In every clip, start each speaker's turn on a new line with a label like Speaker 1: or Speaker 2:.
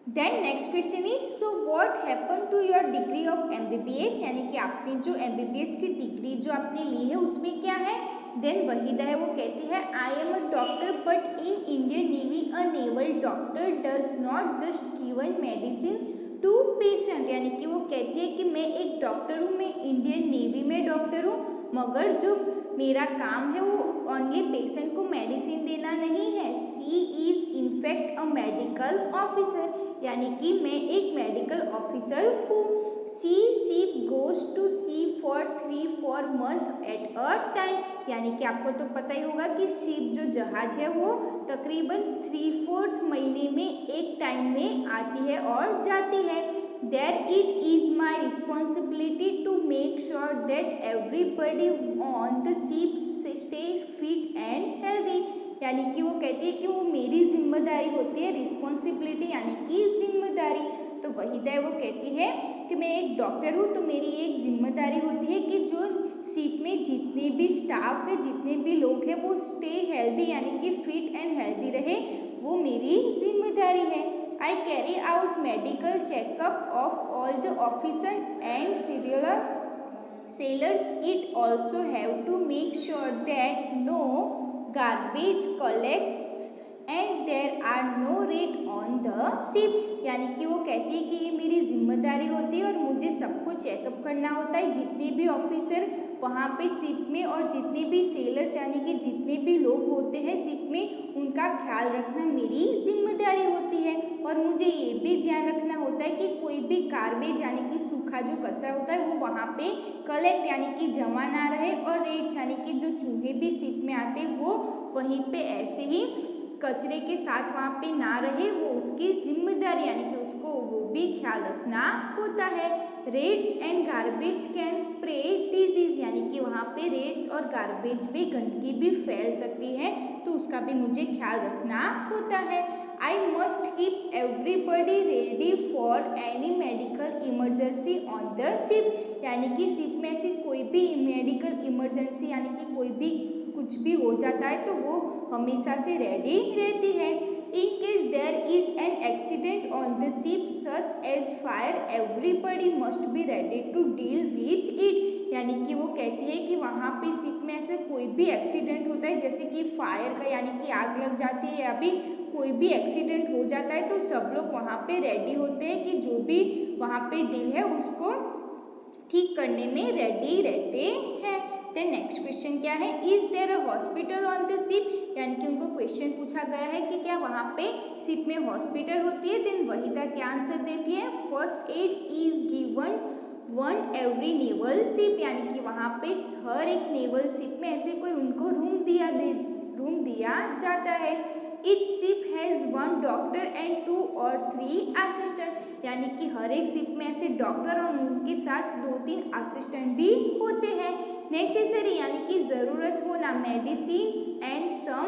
Speaker 1: Then next question is so what happen to your degree of MBBS, यानी कि आपने जो एमबीबीएस की डिग्री जो आपने ली है उसमें क्या है। देन वहीदा है वो कहती है I am a doctor but in Indian navy a naval doctor does not just given medicine to patient, यानी कि वो कहती है कि मैं एक डॉक्टर हूँ, मैं इंडियन नेवी में डॉक्टर हूँ, मगर जो मेरा काम है वो ओनली पेशेंट को मेडिसिन देना नहीं है। She is in fact a medical officer, यानी कि मैं एक मेडिकल ऑफिसर हूँ। She ship goes to sea for 3-4 month at a time, यानी कि आपको तो पता ही होगा कि शिप जो जहाज है वो तकरीबन 3/4 महीने में एक टाइम में आती है और जाती है। There it is my responsibility to make sure that everybody on the ship stay fit and healthy, यानी कि वो कहती है कि वो मेरी जिम्मेदारी होती है, रिस्पॉन्सिबिलिटी यानी कि जिम्मेदारी। तो वहीदा वो कहती है कि मैं एक डॉक्टर हूँ तो मेरी एक जिम्मेदारी होती है कि जो शिप में जितने भी स्टाफ है, जितने भी लोग हैं वो स्टे हेल्दी यानी कि फिट एंड हेल्दी रहे, वो मेरी जिम्मेदारी है। I carry out medical checkup of all the officers and sailors. It also have to make sure that no garbage collects and there are no rat on the ship, यानी कि वो कहती है कि ये मेरी जिम्मेदारी होती है और मुझे सबको चेकअप करना होता है, जितने भी ऑफिसर वहाँ पे शिप में और जितने भी सेलर्स यानी कि जितने भी लोग होते हैं शिप में उनका ख्याल रखना मेरी जिम्मेदारी होती है। और मुझे ये भी ध्यान रखना होता है कि कोई भी गार्बेज यानी कि सूखा जो कचरा होता है वो वहाँ पे कलेक्ट यानी कि जमा ना रहे, और रेट्स यानी कि जो चूहे भी शिप में आते वो वहीं पे ऐसे ही कचरे के साथ वहाँ पे ना रहे, वो उसकी जिम्मेदारी यानी कि उसको वो भी ख्याल रखना होता है। Rates and garbage can spread disease, यानी कि वहाँ पे रेट्स और गार्बेज भी गंदगी भी फैल सकती है, तो उसका भी मुझे ख्याल रखना होता है। I must keep everybody ready for any medical emergency on the ship, यानी कि शिप में ऐसी कोई भी मेडिकल इमरजेंसी यानी कि कोई भी कुछ भी हो जाता है तो वो हमेशा से रेडी रहती है। In case there is an accident on the ship such as fire everybody must be ready to deal with it, यानी कि वो कहती है कि वहाँ पे शिप में ऐसे कोई भी एक्सीडेंट होता है जैसे कि फायर का यानी कि आग लग जाती है या भी कोई भी एक्सीडेंट हो जाता है तो सब लोग वहाँ पे रेडी होते हैं कि जो भी वहाँ पे डील है उसको ठीक करने में रेडी रहते हैं। देन नेक्स्ट क्वेश्चन क्या है, is there a hospital on the ship, यानी कि उनको क्वेश्चन पूछा गया है कि क्या वहाँ पे शिप में हॉस्पिटल होती है। देन वहीदा क्या आंसर देती है, first aid is given one every naval ship, यानी कि वहाँ पे हर एक नेवल शिप में ऐसे कोई उनको रूम दिया जाता है। Each ship has one doctor and 2 or 3 assistant, यानी कि हर एक शिप में ऐसे डॉक्टर और उनके साथ 2-3 असिस्टेंट भी होते हैं। नेसेसरी यानी कि ज़रूरत होना, medicine and some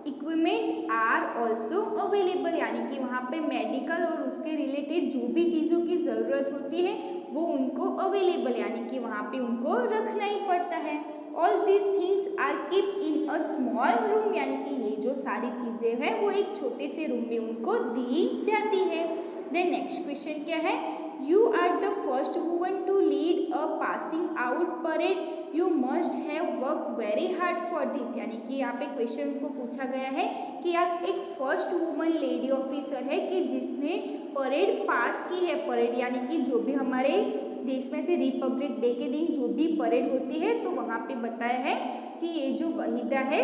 Speaker 1: equipment are also available, यानी कि वहाँ पे मेडिकल और उसके रिलेटेड जो भी चीज़ों की ज़रूरत होती है वो उनको अवेलेबल यानी कि वहाँ पे उनको रखना ही पड़ता है। All this things are keep in a small room, यानी कि ये जो सारी चीज़ें हैं वो एक छोटे से रूम में उनको दी जाती है। देन नेक्स्ट क्वेश्चन क्या है, you are the first woman to lead a passing out parade, you must have work very hard for this, यानी कि यहाँ पे क्वेश्चन को पूछा गया है कि आप एक फर्स्ट वुमन लेडी ऑफिसर है कि जिसने परेड पास की है। परेड यानी कि जो भी हमारे देश में से रिपब्लिक डे के दिन जो भी परेड होती है तो वहाँ पे बताया है कि ये जो वहीदा है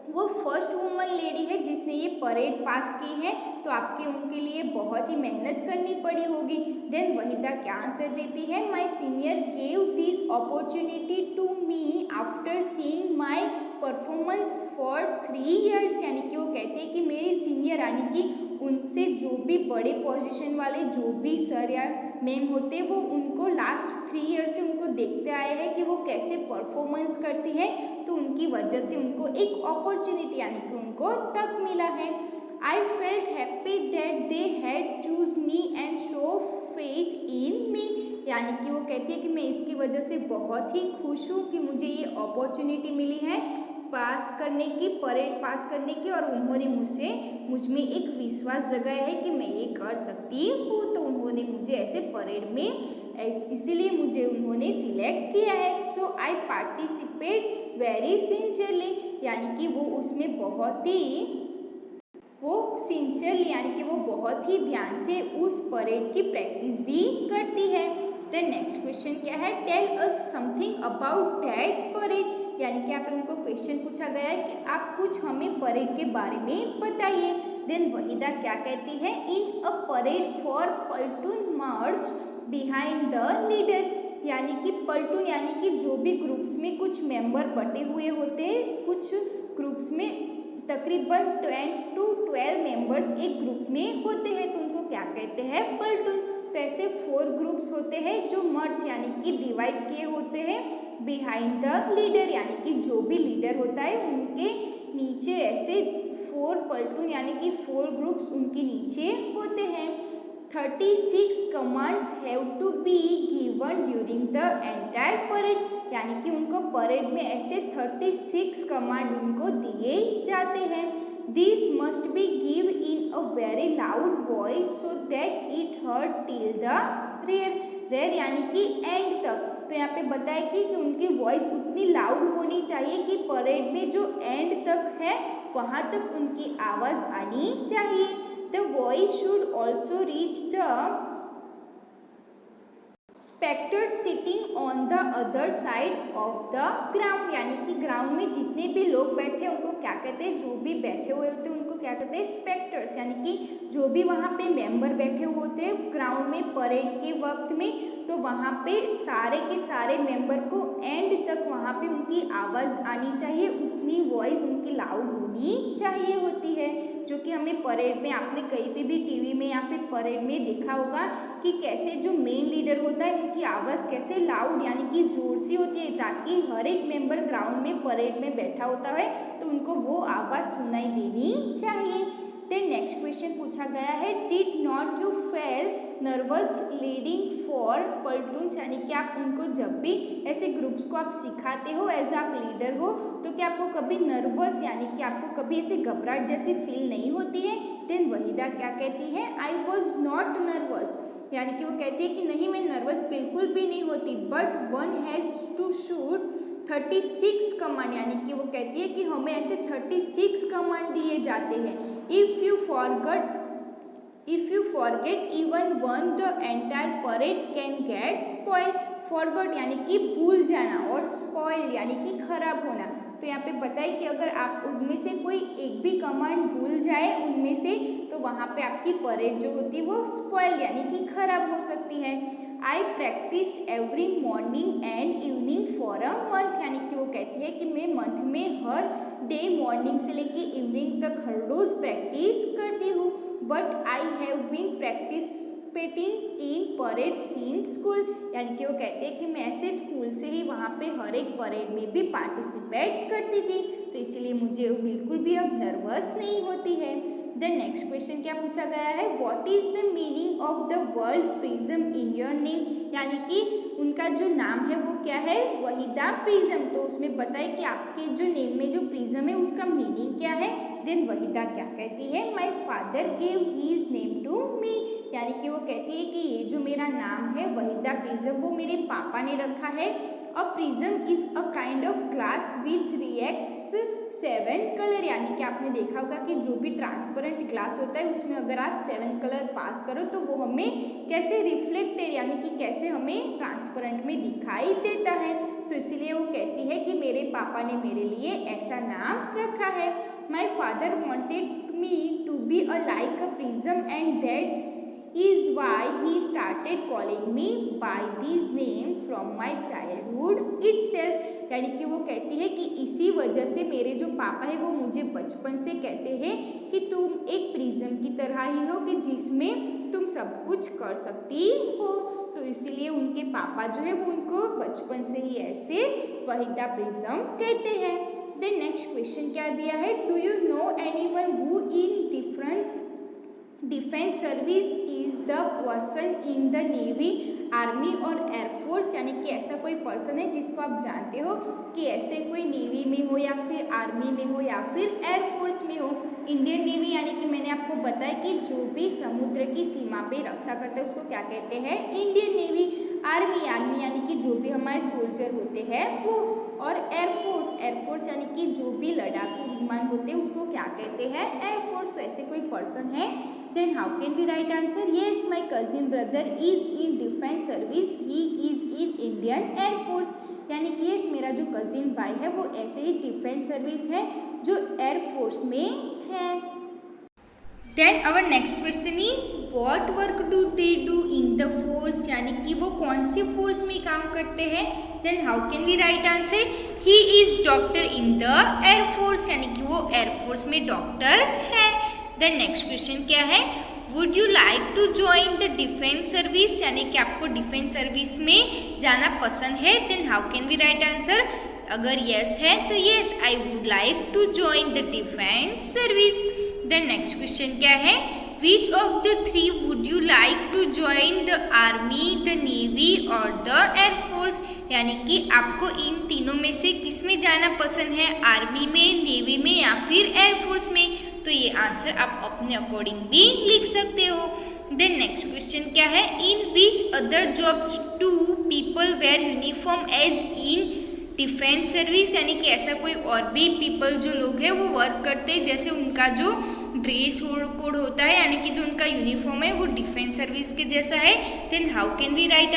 Speaker 1: वो फर्स्ट वुमन लेडी है जिसने ये परेड पास की है, तो आपके उनके लिए बहुत ही मेहनत करनी पड़ी होगी। देन वहीदा क्या आंसर देती है, my senior gave this opportunity to me after seeing my performance for 3 years, यानी कि वो कहते हैं कि मेरी सीनियर यानी कि उनसे जो भी बड़े पोजीशन वाले जो भी सर या मैम होते हैं वो उनको लास्ट 3 years से उनको देखते आए हैं कि वो कैसे परफॉर्मेंस करती है, तो उनकी वजह से उनको एक अपॉर्चुनिटी यानी कि उनको तक मिला है। I felt happy that they had chose me and show faith in me, यानी कि वो कहती है कि मैं इसकी वजह से बहुत ही खुश हूँ कि मुझे ये अपॉर्चुनिटी मिली है पास करने की, परेड पास करने की, और उन्होंने मुझ में एक विश्वास जगाया है कि मैं ये कर सकती हूँ, तो उन्होंने मुझे ऐसे परेड में इसीलिए मुझे उन्होंने सिलेक्ट किया है। सो आई पार्टिसिपेट वेरी सिंसियरली, यानी कि वो उसमें बहुत ही ध्यान से उस परेड की प्रैक्टिस भी करती है। द नेक्स्ट क्वेश्चन क्या है, tell us something about that parade, यानी कि आप उनको क्वेश्चन पूछा गया है कि आप कुछ हमें परेड के बारे में बताइए। देन वहीदा क्या कहती है, in a parade for platoon march behind the leader, यानी कि पल्टून यानी कि जो भी ग्रुप्स में कुछ मेंबर बटे हुए होते हैं, कुछ ग्रुप्स में तकरीबन 10 to 12 मेंबर्स एक ग्रुप में होते हैं, तो उनको क्या कहते हैं, पल्टून। तो ऐसे 4 ग्रुप्स होते हैं जो मर्ज यानी कि डिवाइड किए होते हैं बिहाइंड द लीडर, यानी कि जो भी लीडर होता है उनके नीचे ऐसे 4 पल्टून यानी कि 4 ग्रुप्स उनके नीचे होते हैं। 36 commands have to be given during the entire parade, यानी कि उनको परेड में ऐसे 36 कमांड उनको दिए जाते हैं। This must be give in a very loud voice so that it heard till the rear यानी कि एंड तक। तो यहाँ पे बताया कि उनकी वॉइस उतनी लाउड होनी चाहिए कि परेड में जो एंड तक है वहाँ तक उनकी आवाज़ आनी चाहिए। The voice should also reach the spectres sitting on the other side of the ground, यानी कि ग्राउंड में जितने भी लोग बैठे हैं उनको क्या कहते हैं, जो भी बैठे हुए होते हैं उनको क्या कहते हैं, स्पेक्टर्स, यानी कि जो भी वहाँ पे मेंबर बैठे हुए होते हैं ग्राउंड में परेड के वक्त में, तो वहाँ पे सारे के सारे मेंबर को एंड तक वहाँ पे उनकी आवाज़ आनी चाहिए, उतनी वॉइस उनकी लाउड होनी चाहिए होती है, जो कि हमें परेड में आपने कहीं पे भी टीवी में या फिर परेड में देखा होगा कि कैसे जो मेन लीडर होता है उनकी आवाज़ कैसे लाउड यानी कि ज़ोर सी होती है, ताकि हर एक मेंबर ग्राउंड में परेड में बैठा होता है तो उनको वो आवाज़ सुनाई देनी चाहिए। देन नेक्स्ट क्वेश्चन पूछा गया है, did not you feel nervous leading four platoons, यानी कि आप उनको जब भी ऐसे ग्रुप्स को आप सिखाते हो एज आप लीडर हो तो क्या आपको कभी नर्वस यानी कि आपको कभी ऐसे घबराहट जैसी फील नहीं होती है। देन वहीदा क्या कहती है, आई वॉज नॉट नर्वस, यानी कि वो कहती है कि नहीं मैं नर्वस बिल्कुल भी नहीं होती, but one has to shoot 36 command, यानी कि वो कहती है कि हमें ऐसे 36 कमांड दिए जाते हैं। If you forget even one the entire parade can get spoil, forgot यानी कि भूल जाना और स्पॉइल यानी कि खराब होना। तो यहाँ पे बताइए कि अगर आप उनमें से कोई एक भी कमांड भूल जाए उनमें से तो वहाँ पे आपकी परेड जो होती है वो स्पॉइल यानी कि खराब हो सकती है। I practised every morning and evening for a month, यानी कि वो कहती है कि मैं मंथ में हर डे मॉर्निंग से लेके इवनिंग तक हर रोज़ प्रैक्टिस करती हूँ, but I have been participating in parade since school, यानी कि वो कहते हैं कि मैं ऐसे स्कूल से ही वहाँ पे हर एक परेड में भी पार्टिसिपेट करती थी, तो इसीलिए मुझे बिल्कुल भी अब नर्वस नहीं होती है। द नेक्स्ट क्वेश्चन क्या पूछा गया है, what is the meaning of the word prism in your name, यानी कि उनका जो नाम है वो क्या है, वहीदा प्रिज्म। तो उसमें बताए कि आपके जो नेम में जो प्रिज्म है उसका मीनिंग क्या है। देन वहीदा क्या कहती है, my father gave his name to me, यानी कि वो कहती है कि ये जो मेरा नाम है वहीदा प्रिज्म वो मेरे पापा ने रखा है। A prism is a kind of glass which reacts 7 colour, यानी कि आपने देखा होगा कि जो भी ट्रांसपेरेंट ग्लास होता है उसमें अगर आप 7 कलर पास करो तो वो हमें कैसे रिफ्लेक्टेड यानी कि कैसे हमें ट्रांसपेरेंट में दिखाई देता है। तो इसीलिए वो कहती है कि मेरे पापा ने मेरे लिए ऐसा नाम रखा है। My father wanted me to be a like a prism and that's is why he started calling me by these names from my childhood itself, यानी कि वो कहती है कि इसी वजह से मेरे जो पापा है वो मुझे बचपन से कहते हैं कि तुम एक प्रिज्म की तरह ही हो कि जिसमें तुम सब कुछ कर सकती हो, तो इसीलिए उनके पापा जो है वो उनको बचपन से ही ऐसे वहीदा प्रिज्म कहते हैं। देन नेक्स्ट क्वेश्चन क्या दिया है, do you know anyone who in defence service is the person in the navy army और एयरफोर्स यानी कि ऐसा कोई पर्सन है जिसको आप जानते हो कि ऐसे कोई नेवी में हो या फिर आर्मी में हो या फिर एयरफोर्स में हो। इंडियन नेवी यानी कि मैंने आपको बताया कि जो भी समुद्र की सीमा पे रक्षा करता है उसको क्या कहते हैं, इंडियन नेवी। आर्मी यानी कि जो भी हमारे सोल्जर होते हैं वो, और एयरफोर्स यानी कि जो भी लड़ाकू विमान होते हैं उसको क्या कहते हैं, एयरफोर्स। तो ऐसे कोई पर्सन है। Then how can we write answer, yes my cousin brother is in defence service, he is in Indian air force. यानी कि येस मेरा जो कजिन भाई है वो ऐसे ही डिफेंस सर्विस है जो एयरफोर्स में है। Then our next question is what work do they do in the force, यानी कि वो कौन सी फोर्स में काम करते हैं। Then how can we write answer, he is doctor in the air force, यानी कि वो एयरफोर्स में डॉक्टर है। देन नेक्स्ट क्वेश्चन क्या है, would you like to join the defence service, यानी कि आपको डिफेंस सर्विस में जाना पसंद है। Then how can we write answer, अगर यस है तो yes I would like to join the defence service. Then next question क्या है, which of the three would you like to join the army, the navy और the air force, यानी कि आपको इन तीनों में से किस में जाना पसंद है, आर्मी में, नेवी में या फिर एयरफोर्स में। तो ये आंसर आप अपने अकॉर्डिंग भी लिख सकते हो। देन नेक्स्ट क्वेश्चन क्या है, in which other jobs to people wear uniform as in defence service, यानी कि ऐसा कोई और भी पीपल जो लोग हैं वो वर्क करते हैं जैसे उनका जो ड्रेस कोड होता है, यानी कि जो उनका यूनिफॉर्म है वो डिफेंस सर्विस के जैसा है। Then how can we write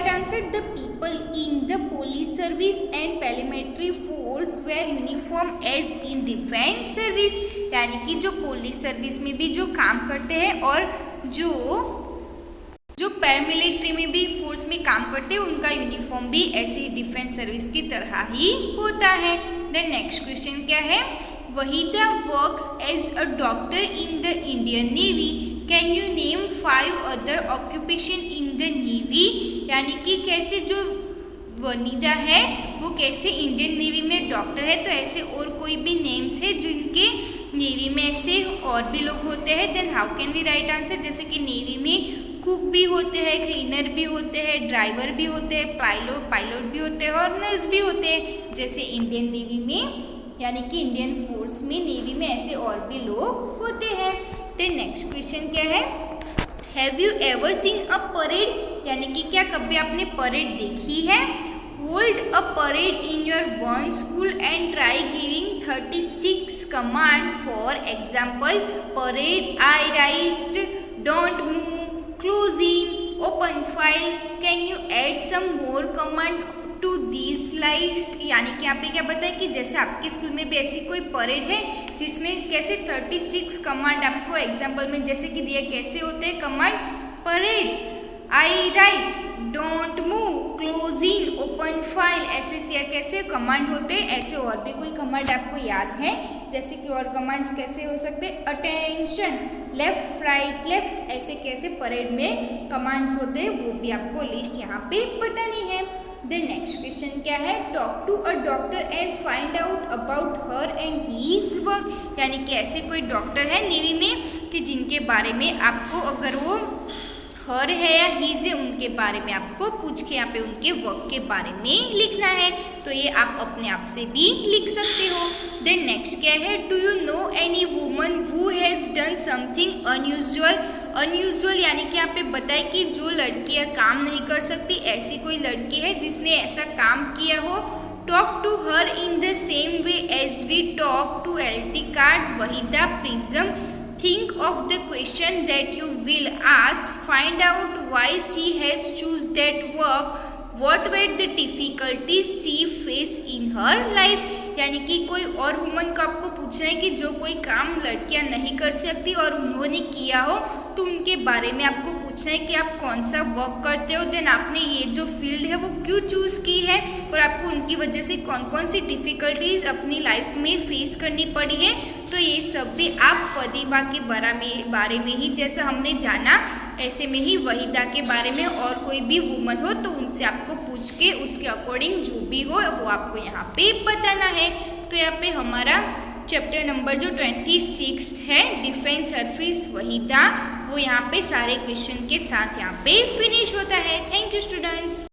Speaker 1: answer, the people in the police service and paramilitary force wear uniform as in defence service, यानी कि जो पुलिस सर्विस में भी जो काम करते हैं और जो पैरामिलिट्री में भी फोर्स में काम करते हैं उनका यूनिफॉर्म भी ऐसे ही डिफेंस सर्विस की तरह ही होता है। देन नेक्स्ट क्वेश्चन क्या है, Waheeda works as a doctor in the Indian navy, can you name 5 other occupation in the navy, यानी कि कैसे जो वनीदा है वो कैसे इंडियन नेवी में डॉक्टर है, तो ऐसे और कोई भी नेम्स है जिनके नेवी में ऐसे और भी लोग होते हैं। Then how can we write answer, जैसे कि नेवी में कुक भी होते हैं, क्लीनर भी होते हैं, ड्राइवर भी होते हैं, पायलट भी होते हैं और नर्स भी होते हैं जैसे इंडियन नेवी में, यानी कि इंडियन फोर्स में, नेवी में ऐसे और भी लोग होते हैं। देन नेक्स्ट क्वेश्चन क्या है, have you ever seen a parade, यानी कि क्या कभी आपने परेड देखी है। Hold a parade in your one school and try giving 36 command, for example parade, I right, don't move, close in, open file, can you add some more command to these list, यानी कि यहाँ पे क्या बताए कि जैसे आपके school में भी ऐसी कोई परेड है जिसमें कैसे 36 कमांड आपको एग्जाम्पल में जैसे कि दिया, कैसे होते हैं command, parade, I right, don't move, close in, open file, ऐसे कैसे कमांड होते हैं। ऐसे और भी कोई कमांड आपको याद है, जैसे कि और कमांड्स कैसे हो सकते हैं, अटेंशन, लेफ्ट राइट लेफ्ट, ऐसे कैसे परेड में कमांड्स होते हैं वो भी आपको लिस्ट यहाँ पे बतानी है। देन नेक्स्ट क्वेश्चन क्या है, talk to a doctor and find out about her and his work, यानी कि ऐसे कोई डॉक्टर है नेवी में कि जिनके बारे में आपको, अगर वो हर है या हीज है, उनके बारे में आपको पूछ के यहाँ पे उनके वर्क के बारे में लिखना है। तो ये आप अपने आप से भी लिख सकते हो। देन नेक्स्ट क्या है, do you know any woman who has done something unusual, यानी कि यहाँ पे बताए कि जो लड़कियाँ काम नहीं कर सकती, ऐसी कोई लड़की है जिसने ऐसा काम किया हो। Talk to her in the same way as we talk to LT card, Waheeda, prism, think of the question that you will ask, find out why she has choose that work, what were the difficulties she faced in her life, यानी कि कोई और woman को आपको पूछना है कि जो कोई काम लड़कियां नहीं कर सकती और उन्होंने किया हो तो उनके बारे में आपको पूछना है कि आप कौन सा वर्क करते हो, देन आपने ये जो फील्ड है वो क्यों चूज़ की है और आपको उनकी वजह से कौन कौन सी डिफ़िकल्टीज अपनी लाइफ में फेस करनी पड़ी है। तो ये सब भी आप फदीबा के बारे में ही जैसा हमने जाना ऐसे में ही वहीदा के बारे में और कोई भी वुमन हो तो उनसे आपको पूछ के उसके अकॉर्डिंग जो भी हो वो आपको यहाँ पे बताना है। तो यहाँ पे हमारा चैप्टर नंबर जो 26 है डिफेंस सर्विस वही था, वो यहाँ पे सारे क्वेश्चन के साथ यहाँ पे फिनिश होता है। Thank you students.